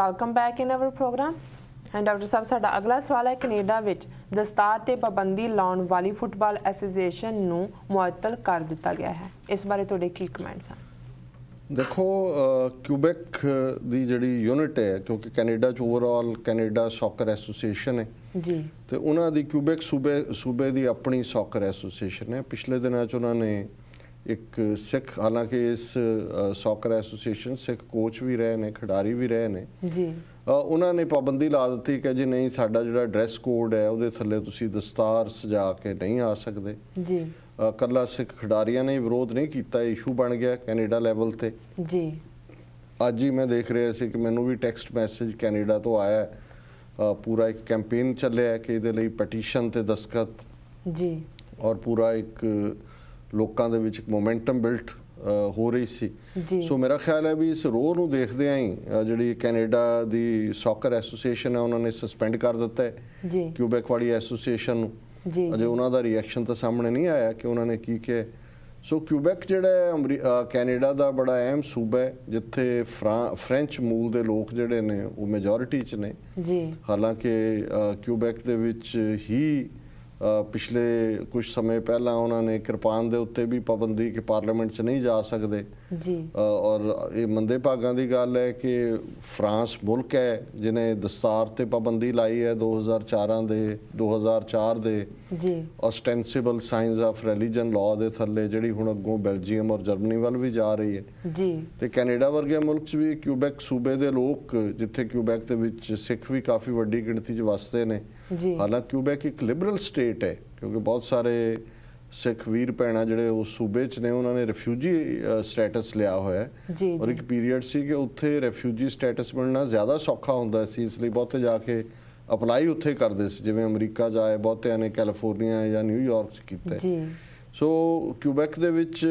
Welcome back in our program and doctor साहब साडा अगला सवाल है कनेडा विच दस्तार ते पाबंदी लाउण वाली फुटबॉल एसोसीएशन नूं मुअत्तल कर दिता गया है इस बारे तुहाडे की कमेंट्स हैं? देखो क्यूबेक दी जिहड़ी यूनिट है क्योंकि कैनेडा च ओवरऑल कैनेडा सॉकर एसोसीएशन है जी तो उन्हां दी क्यूबेक सूबे दी अपनी सॉकर एसोसीएशन है। पिछले दिनों च उन्होंने एक सिख हालांकि इस सॉकर एसोसीएशन सिख कोच भी रहे ने खिडारी भी रहे ने जी उन्होंने पाबंदी ला दी कि जी नहीं साडा जिहड़ा ड्रैस कोड है उहदे थल्ले तुसीं दस्तार सजा के नहीं आ सकते जी कला सिख खिडारियां ने विरोध नहीं किया इशू बन गया कैनेडा लैवल ते जी अज ही मैं देख रहा सी कि मैनू भी टैक्सट मैसेज कैनेडा तो आया है पूरा एक कैंपेन चलिया कि इहदे लई पटीशन ते दस्तखत जी और पूरा एक लोगों के विच मोमेंटम बिल्ट हो रही सी जी सो मेरा ख्याल है भी इस रोह नूं देखदे ही जिहड़ी कैनेडा दी सॉकर एसोसीएशन है उन्होंने सस्पेंड कर दिता है जी क्यूबेक वाली एसोसीएशन नूं जी अजे उन्हों का रिएक्शन तो सामने नहीं आया कि उन्होंने की कहा सो क्यूबेक जिहड़ा कैनेडा का बड़ा अहम सूबा है जिथे फ्रेंच मूल के लोग जिहड़े ने वो मेजोरिटी च ने जी हालांकि क्यूबेक दे विच ही पिछले कुछ समय पहला उन्होंने किरपान के उत्ते भी पाबंदी कि पार्लीमेंट च नहीं जा सकते जी और ये मंदे भागां की गल है कि फ्रांस मुल्क है जिन्हें दस्तार ते पाबंदी लाई है 2004 दे जी ostensible science of religion law के थल्ले जिहड़ी हुण अगों बेल्जियम और जर्मनी वाल भी जा रही है जी तो कैनेडा वर्गे मुल्क च भी क्यूबेक सूबे के लोग जिथे क्यूबेक दे विच सिख भी काफ़ी वड्डी गिणती च वसदे ने जी हालांकि क्यूबेक एक लिबरल स्टेट है क्योंकि बहुत सारे सिख वीर भैन जिहड़े उस सूबे च ने उन्होंने रिफ्यूजी स्टेटस लिया होया है जी और एक पीरीयड सी कि उत्थे रिफ्यूजी स्टेटस मिलना ज़्यादा सौखा हुंदा सी इसलिए बहुते जाके अपलाई उत्थे करते थे जिवें अमरीका जाए बहुतिਆਂ ने कैलीफोर्निया या न्यूयॉर्क च कीता जी सो क्यूबेक दे विच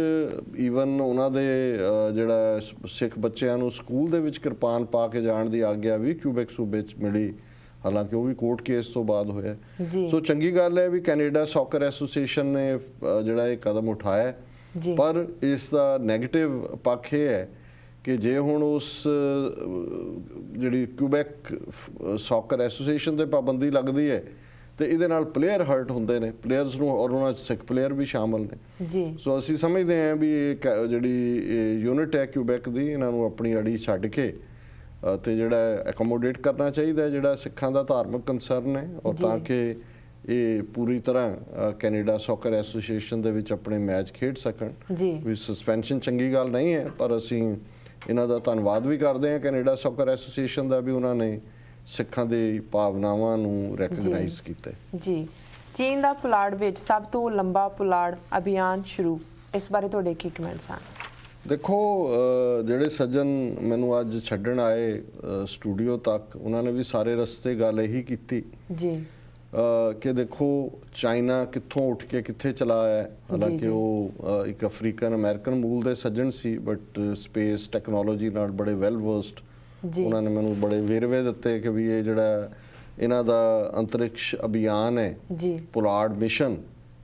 ईवन उन्हां दे जिहड़ा सिख बच्चों नूं स्कूल दे विच किरपान पा के जाण दी आग्या भी क्यूबेक सूबे च मिली हालांकि वो भी कोर्ट केस तो बाद होया जी सो चंगी गल है भी कैनेडा सॉकर एसोसीएशन ने जिहड़ा ये कदम उठाया जी पर इसका नैगेटिव पक्ष ये है कि जे हुण उस जिहड़ी क्यूबेक सॉकर एसोसीएशन ते पाबंदी लगदी है तो ये प्लेयर हर्ट होंदे ने प्लेयर्स नूं और उन्हां सिख प्लेयर भी शामिल ने जी सो असीं समझदे हैं भी जिहड़ी यूनिट है क्यूबेक दी इन्हां नूं अपनी अड़ी छड्ड के तो जिहड़ा एकोमोडेट करना चाहिए जिहड़ा सिखां दा धार्मिक कंसर्न है और ताकि ये पूरी तरह कैनेडा सॉकर एसोसीएशन दे विच अपने मैच खेड सकन जी भी सस्पेंशन चंगी गल नहीं है पर असीं इन्हां दा धन्नवाद भी करते हैं कैनेडा सॉकर एसोसीएशन का भी उन्होंने सिखां दी भावनावां नूं रैकगनाइज कीता जी चीन दा पुलाड़ विच सब तो लंबा पुलाड़ अभियान शुरू इस बारे तुहाडे की कमेंट्स हैं? देखो ਜਿਹੜੇ सज्जन मैनू अज छड्डण आए स्टूडियो तक उन्होंने भी सारे रस्ते गल यही की जी कि देखो चाइना कित्थों उठ के कित्थे चला है हालांकि वो एक अफ्रीकन अमेरिकन मूल दे सज्जन सी बट स्पेस टैक्नोलॉजी नाल बड़े वैल वर्सड उन्होंने मैनू बड़े वेरवे दिते कि भी ये जिहड़ा इन्हां दा अंतरिक्ष अभियान है जी पुलाड़ मिशन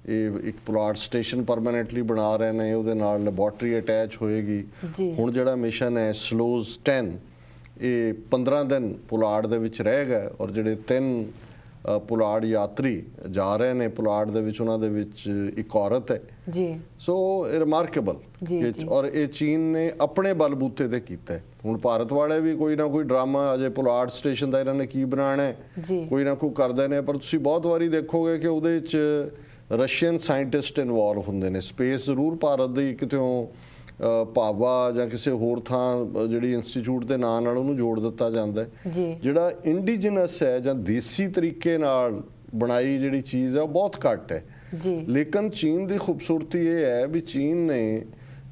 ये एक पुलाड़ स्टेशन परमानेंटली बना रहे हैं उहदे नाल लैबोरेटरी अटैच होएगी हुण जिहड़ा मिशन है स्लोज 10 ये 15 दिन पुलाड़ दे विच रहेगा और जिहड़े 3 पुलाड़ यात्री जा रहे हैं पुलाड़ दे विच उन्हां दे विच एक औरत है जी सो रिमार्केबल और ये चीन ने अपने बलबूते ते कीता है हुण भारत वाले भी कोई ना कोई ड्रामा अजे पुलाड़ स्टेशन दा इन्हां ने की बनाना है कोई ना कोई करदे ने पर तुसीं बहुत वारी देखोगे कि उहदे विच रशियन साइंटिस्ट इनवॉल्व होंगे ने स्पेस जरूर भारत की कितों भावा या किसी होर थां जिहड़ी इंस्टीट्यूट के नाम नाल उहनूं जोड़ दिता जाता है जिहड़ा इंडिजिनस है या देसी तरीके नाल बनाई जिहड़ी चीज़ है वो बहुत घट है लेकिन चीन की खूबसूरती ये है भी चीन ने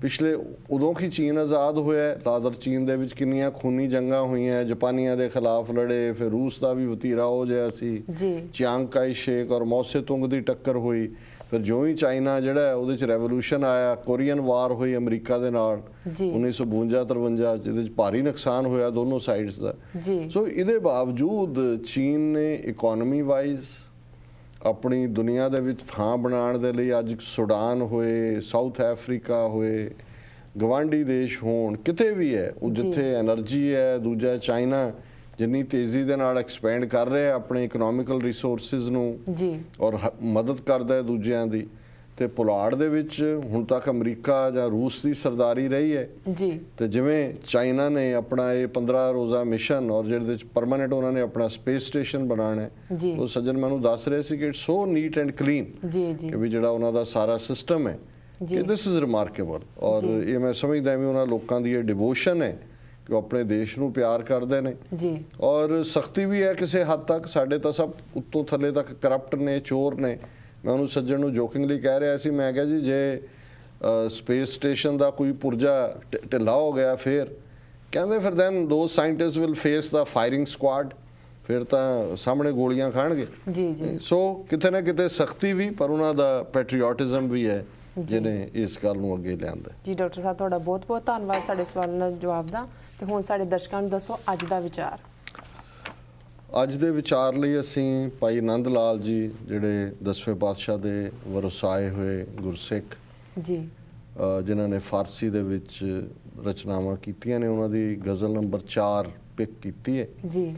पिछले उदों की चीन आज़ाद होया रादर चीन दे विच किन्नियां खूनी जंगा हुईयां जापानियां दे खिलाफ लड़े फिर रूस का भी वतीरा हो जाया सी चियांग काई शेक और मौसे तुंग की टक्कर हुई फिर जो ही चाइना जिहड़ा है उहदे च रेवोल्यूशन आया कोरियन वार हुई अमरीका दे नाल 1952-53 जिहदे च भारी नुकसान होया दोनों साइड्स का सो इहदे बावजूद चीन ने इकोनॉमी वाइज अपनी दुनिया दे विच थां बनाने दे लई अज सूडान होए साउथ अफ्रीका होए गवांढी देश होण किते भी है जिथे एनर्जी है दूजा चाइना ਜਿੰਨੀ ਤੇਜ਼ੀ ਦੇ ਨਾਲ ਐਕਸਪੈਂਡ ਕਰ ਰਿਹਾ ਆਪਣੇ ਇਕਨੋਮਿਕਲ ਰਿਸੋਰਸਿਸ ਨੂੰ ਜੀ ਔਰ ਮਦਦ ਕਰਦਾ ਹੈ ਦੂਜਿਆਂ ਦੀ। ਤੇ ਪੁਲਾੜ ਦੇ ਵਿੱਚ ਹੁਣ ਤੱਕ ਅਮਰੀਕਾ ਜਾਂ ਰੂਸ ਦੀ ਸਰਦਾਰੀ ਰਹੀ ਹੈ ਜੀ। ਤੇ ਜਿਵੇਂ ਚਾਈਨਾ ਨੇ ਆਪਣਾ ਇਹ 15 ਰੋਜ਼ਾ ਮਿਸ਼ਨ ਔਰ ਜਿਹਦੇ ਵਿੱਚ ਪਰਮਾਨੈਂਟ ਉਹਨਾਂ ਨੇ ਆਪਣਾ ਸਪੇਸ ਸਟੇਸ਼ਨ ਬਣਾਉਣਾ ਹੈ, ਜੀ ਉਹ ਸੱਜਣ ਮੈਨੂੰ ਦੱਸ ਰਹੇ ਸੀ ਕਿ it's so neat and clean ਜੀ ਜੀ ਕਿ ਵੀ ਜਿਹੜਾ ਉਹਨਾਂ ਦਾ ਸਾਰਾ ਸਿਸਟਮ ਹੈ ਕਿ ਦਿਸ ਇਜ਼ ਰਿਮਾਰਕੇਬਲ। ਔਰ ਇਹ ਮੈਂ ਸਮਝਦਾ ਵੀ ਉਹਨਾਂ ਲੋਕਾਂ ਦੀ ਇਹ ਡਿਵੋਸ਼ਨ ਹੈ ਕਿ ਉਹ ਆਪਣੇ ਦੇਸ਼ ਨੂੰ ਪਿਆਰ ਕਰਦੇ ਨੇ ਜੀ। ਔਰ ਸਖਤੀ ਵੀ ਹੈ ਕਿਸੇ ਹੱਦ ਤੱਕ। ਸਾਡੇ ਤਾਂ ਸਭ ਉੱਤੋਂ ਥੱਲੇ ਤੱਕ ਕਰਪਟ ਨੇ, ਚੋਰ ਨੇ। ਮੈਂ ਉਹਨੂੰ ਸੱਜਣ ਨੂੰ ਜੋਕਿੰਗਲੀ ਕਹਿ ਰਿਹਾ ਸੀ, ਮੈਂ ਕਿਹਾ ਜੀ ਜੇ ਸਪੇਸ ਸਟੇਸ਼ਨ ਦਾ ਕੋਈ ਪੁਰਜਾ ਢਿੱਲਾ ਹੋ ਗਿਆ ਫਿਰ ਕਹਿੰਦੇ ਫਿਰ ਦੈਨ ਦੋ scientist will face the firing squad, ਫਿਰ ਤਾਂ ਸਾਹਮਣੇ ਗੋਲੀਆਂ ਖਾਣਗੇ। ਜੀ ਜੀ। ਸੋ ਕਿਤੇ ਨਾ ਕਿਤੇ ਸਖਤੀ ਵੀ, ਪਰ ਉਹਨਾਂ ਦਾ ਪੈਟਰੀਓਟਿਜ਼ਮ ਵੀ ਹੈ ਜਿਹਨੇ ਇਸ ਗੱਲ ਨੂੰ ਅੱਗੇ ਲਿਆਂਦਾ। ਜੀ ਡਾਕਟਰ ਸਾਹਿਬ, ਤੁਹਾਡਾ ਬਹੁਤ ਬਹੁਤ ਧੰਨਵਾਦ ਸਾਡੇ ਸਵਾਲਾਂ ਦਾ ਜਵਾਬ ਦਾ। ਤੇ ਹੁਣ ਸਾਡੇ ਦਰਸ਼ਕਾਂ ਨੂੰ ਦੱਸੋ ਅੱਜ ਦਾ ਵਿਚਾਰ। ਅੱਜ ਦੇ ਵਿਚਾਰ ਲਈ ਅਸੀਂ ਭਾਈ ਆਨੰਦ ਲਾਲ ਜੀ, ਜਿਹੜੇ 10ਵੇਂ ਪਾਤਸ਼ਾਹ ਦੇ ਵਰਸਾਏ ਹੋਏ ਗੁਰਸਿੱਖ ਜੀ, ਜਿਨ੍ਹਾਂ ਨੇ ਫਾਰਸੀ ਦੇ ਵਿੱਚ ਰਚਨਾਵਾਂ ਕੀਤੀਆਂ ਨੇ, ਉਹਨਾਂ ਦੀ ਗਜ਼ਲ ਨੰਬਰ 4 ਪਿਕ ਕੀਤੀ ਹੈ ਜੀ।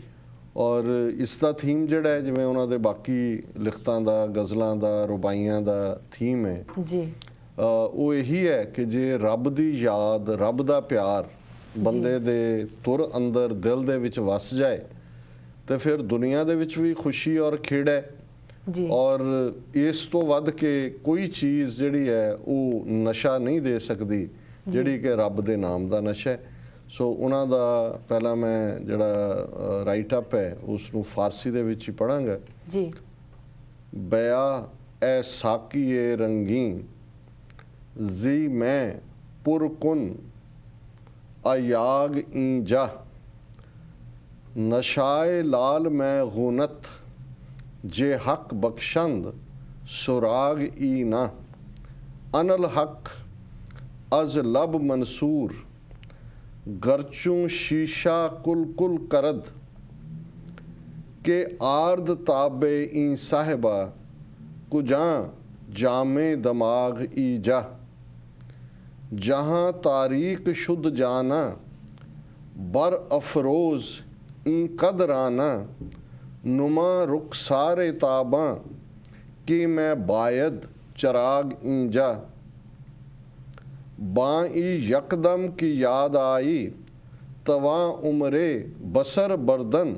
ਔਰ ਇਸ ਦਾ ਥੀਮ ਜਿਹੜਾ ਹੈ, ਜਿਵੇਂ ਉਹਨਾਂ ਦੇ ਬਾਕੀ ਲਿਖਤਾਂ ਦਾ, ਗਜ਼ਲਾਂ ਦਾ, ਰੁਬਾਈਆਂ ਦਾ ਥੀਮ ਹੈ ਜੀ, ਉਹ ਇਹੀ ਹੈ ਕਿ ਜੇ ਰੱਬ ਦੀ ਯਾਦ, ਰੱਬ ਦਾ ਪਿਆਰ ਬੰਦੇ ਦੇ ਤੁਰ ਅੰਦਰ, ਦਿਲ ਦੇ ਵਿੱਚ ਵਸ ਜਾਏ ਤੇ ਫਿਰ ਦੁਨੀਆ ਦੇ ਵਿੱਚ ਵੀ ਖੁਸ਼ੀ ਔਰ ਖੇੜਾ ਹੈ। ਜੀ। ਔਰ ਇਸ ਤੋਂ ਵੱਧ ਕੇ ਕੋਈ ਚੀਜ਼ ਜਿਹੜੀ ਹੈ ਉਹ ਨਸ਼ਾ ਨਹੀਂ ਦੇ ਸਕਦੀ ਜਿਹੜੀ ਕਿ ਰੱਬ ਦੇ ਨਾਮ ਦਾ ਨਸ਼ਾ ਹੈ। ਸੋ ਉਹਨਾਂ ਦਾ ਪਹਿਲਾਂ ਮੈਂ ਜਿਹੜਾ ਰਾਈਟ ਅਪ ਹੈ ਉਸ ਨੂੰ ਫਾਰਸੀ ਦੇ ਵਿੱਚ ਹੀ ਪੜਾਂਗਾ। ਜੀ। ਬਿਆ ਐ ਸਾਕੀਏ ਰੰਗੀਨ ਜੀ ਮੈਂ ਪੁਰਕੁਨ ਅਯਾਗ ਈਜਾ ਨਸ਼ਾਏ ਲਾਲ ਮੈਂ ਗੁਨਤ ਜੇ ਹਕ ਬਖਸ਼ੰਦ ਸੁਰਾਗ ਈ ਨਾ ਅਨਲ ਹਕ ਅਜ਼ ਲਬ ਮਨਸੂਰ ਗਰਚੂ ਸ਼ੀਸ਼ਾ ਕੁਲ ਕੁਲ ਕਰਦ ਕੇ ਆਰਦ ਤਾਬੇ ਈ ਸਾਹਿਬਾ ਕੁਜਾਂ ਜਾਮੇ ਦਮਾਗ ਈ ਜਾ जहाँ तारीक शुद्ध जाना बर अफरोज ई कदराना नुमा रुख सारे ताबा कि मैं बायद चराग इंजा बाई यकदम की याद आई तवा उमरे बसर बर्दन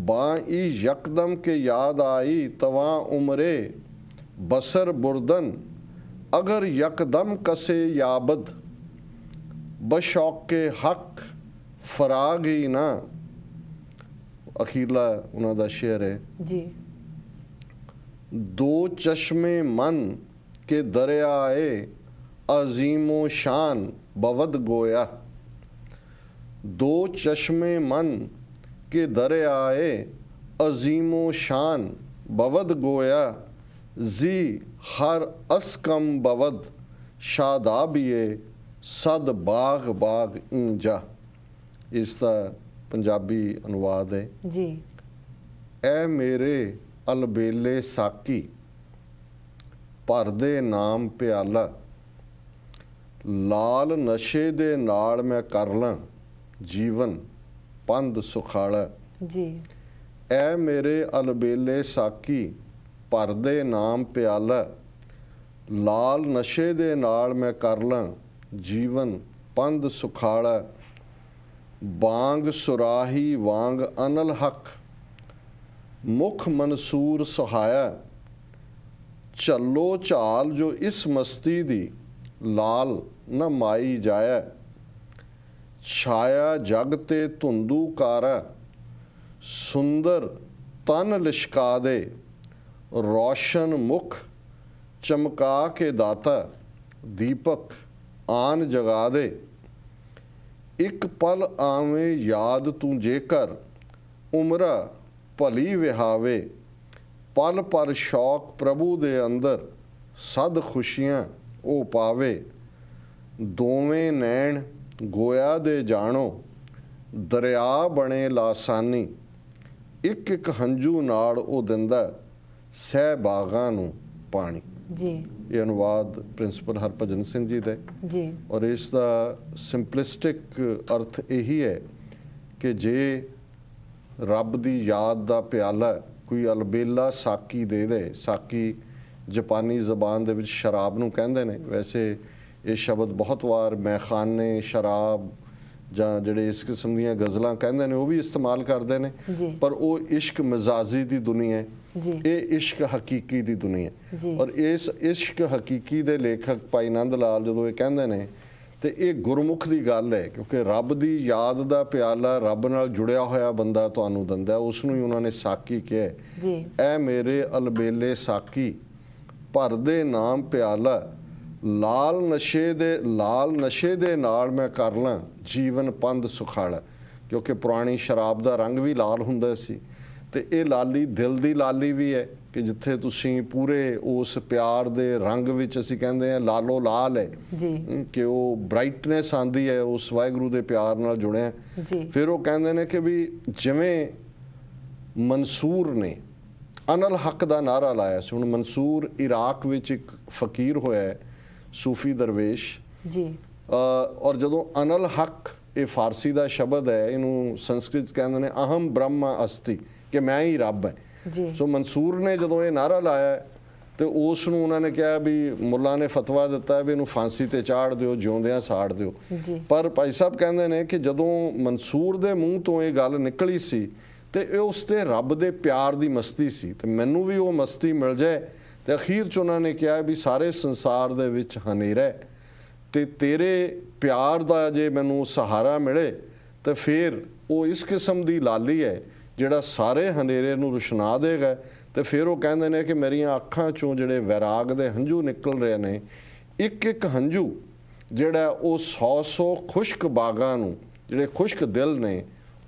बाई यकदम के याद आई तवा उमरे बसर बुर्दन अगर यकदम कसे याबद बशौके हक फराग ही ना। अखीरला उन्हों का शेर है जी। दो चश्मे मन के दरियाए अजीमो शान बवद गोया दो चश्मे मन के दरियाए अजीमो शान बवद गोया जी हर असकम बवद शादाबिए सद बाग बाग इंजा। इसका पंजाबी अनुवाद है जी। ऐ मेरे अलबेले साकी भर दे नाम प्याला लाल नशे दे नाल मैं कर ਲਾਂ जीवन पंद सुखाला जी। ऐ मेरे अलबेले साकी ਭਰ ਦੇ ਨਾਮ ਪਿਆਲਾ ਲਾਲ ਨਸ਼ੇ ਦੇ ਨਾਲ ਮੈਂ ਕਰ ਲਾਂ ਜੀਵਨ ਪੰਧ ਸੁਖਾਲਾ ਬਾਂਗ ਸੁਰਾਹੀ ਵਾਂਗ ਅਨਲ ਹਕ ਮੁਖ ਮਨਸੂਰ ਸੁਹਾਇਆ ਚੱਲੋ ਝਾਲ ਜੋ ਇਸ ਮਸਤੀ ਦੀ ਲਾਲ ਨਾ ਮਾਈ ਜਾਇਆ ਛਾਇਆ ਜਗ ਤੇ ਧੁੰਦੂ ਕਾਰਾ ਸੁੰਦਰ ਤਨ ਲਿਸ਼ਕਾ ਦੇ रोशन मुख चमका के दाता दीपक आन जगा दे एक पल आवे याद तू जेकर उमरा भली विहावे पल पर शौक प्रभु दे अंदर सद खुशियां ओ पावे दोवें नैन गोया दे जानो दरिया बने लासानी एक एक हंजू नाल ओ दिंदा ਸਹਿ ਬਾਗਾਂ ਨੂੰ ਪਾਣੀ। ਜੀ। ਇਹ ਅਨੁਵਾਦ ਪ੍ਰਿੰਸੀਪਲ ਹਰਭਜਨ ਸਿੰਘ ਜੀ ਦਾ ਜੀ। ਔਰ ਇਸ ਦਾ ਸਿੰਪਲਿਸਟਿਕ ਅਰਥ ਇਹੀ ਹੈ कि जे रब दी याद दा प्याला कोई अलबेला साकी दे दे, साकी जापानी ज़बान दे विच शराब नूं कहंदे ने। वैसे ये शब्द बहुत वार मैखाने, शराब जां जिहड़े इस किस्म दीयां गज़लां कहंदे ने वो भी इस्तेमाल करदे ने, पर वो इश्क मजाजी दी दुनिया है, ये इश्क हकीकी दी दुनिया है। और इस इश्क हकीकी दे लेखक भाई नंद लाल जदों ये कहंदे ने तो ये गुरमुख की गल है, क्योंकि रब की याद का प्याला रब नाल जुड़िया होया बंदा तुहानूं दिंदा, उसनूं ही उन्होंने साकी कहा। ऐ मेरे अलबेले साकी भर दे नाम प्याला, लाल नशे दे नाल मैं कर ਲਾਂ जीवन पंध सुखाला। क्योंकि पुरानी शराब का रंग भी लाल हुंदा सी, ते ये लाली दिल की लाली भी है कि जिथे तुसीं पूरे उस प्यार दे रंग विच असीं कहंदे हैं लालो लाल है कि वो ब्राइटनेस आंदी है उस वाहिगुरू दे प्यार नाल जुड़िया। फिर वो कहंदे ने कि भी जिवें मंसूर ने अनल हक का नारा लाया सी। हुण मंसूर इराक विच एक फकीर होया है, सूफी दरवेश और जदों अनल हक ये फारसी का शब्द है, इनू संस्कृत कहते हैं अहम ब्रह्म अस्ति कि मैं ही रब है। सो मंसूर ने जदों ये नारा लाया तो उसनूं उन्होंने कहा भी मुल्ला ने फतवा दिता है भी इनू फांसी ते चाड़ दिओ, जिउंदियां साड़ दिओ। पर भाई साहब कहते हैं कि जदों मंसूर दे मूँह तो ये गल निकली सी तो ये उसते रब दे प्यार दी मस्ती सी, तो मैनू भी वो मस्ती मिल जाए। तो अखीर च उन्होंने कहा भी सारे संसार दे विच हनेरा है ते तेरे प्यार दा जे मैनू सहारा मिले तो फिर वो इस किस्म दी लाली है जिहड़ा सारे हनेरे नूं रुशना देगा। तो फिर वो कहंदे ने कि मेरियां अखां चों जिहड़े वैराग दे हंझू निकल रहे ने, एक एक हंझू जिहड़ा वो 100 खुश्क बागां नूं जिहड़े खुश्क दिल ने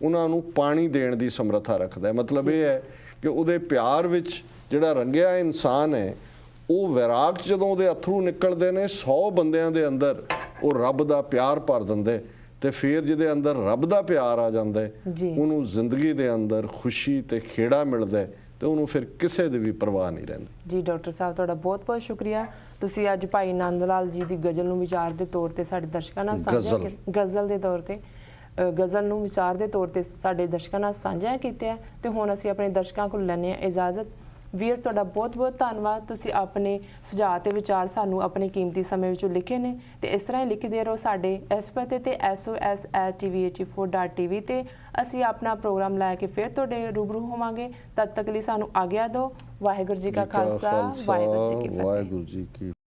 उन्हां नूं पानी देण दी समर्था रखदा है। मतलब ये है कि उहदे प्यार विच जिहड़ा रंगिया इंसान है वो वैराग जदों उहदे अथरू निकलदे ने 100 बंदियां दे अंदर वो रब दा प्यार भर दिंदे, ते फिर जिहदे अंदर रब दा प्यार आ जांदा है उहनूं जिंदगी दे अंदर खुशी ते खेड़ा मिलदा है, तो उहनूं फिर किसी दी भी परवाह नहीं रहिंदी। जी डॉक्टर साहब तुहाडा बहुत बहुत शुक्रिया, तुसीं अज भाई नंद लाल जी की गज़ल नूं विचार के तौर पर साडे दर्शकां नाल साझा गज़ल के तौर पर गज़ल नूं विचार के तौर पर साडे दर्शकां नाल साझा कीता है। तो हुण असीं अपने दर्शकां कोल लैंदे हां इजाजत। ਵੀਰ ਤੁਹਾਡਾ ਬਹੁਤ ਬਹੁਤ ਧੰਨਵਾਦ, ਤੁਸੀਂ ਆਪਣੇ ਸੁਝਾਅ ਤੇ ਵਿਚਾਰ ਸਾਨੂੰ ਆਪਣੇ ਕੀਮਤੀ ਸਮੇਂ ਵਿੱਚੋਂ ਲਿਖੇ ਨੇ ਤੇ ਇਸ ਤਰ੍ਹਾਂ ਹੀ ਲਿਖਦੇ ਰਹੋ ਸਾਡੇ ਇਸ ਪਤੇ ਤੇ sos@tv84.tv ਤੇ ਅਸੀਂ ਆਪਣਾ ਪ੍ਰੋਗਰਾਮ ਲੈ ਕੇ ਫਿਰ ਤੁਹਾਡੇ ਰੂਬਰੂ ਹੋਵਾਂਗੇ। ਤਦ ਤੱਕ ਲਈ ਸਾਨੂੰ ਆਗਿਆ ਦਿਓ। ਵਾਹਿਗੁਰੂ ਜੀ ਕਾ ਖਾਲਸਾ, ਵਾਹਿਗੁਰੂ ਜੀ ਕੀ ਫਤਿਹ।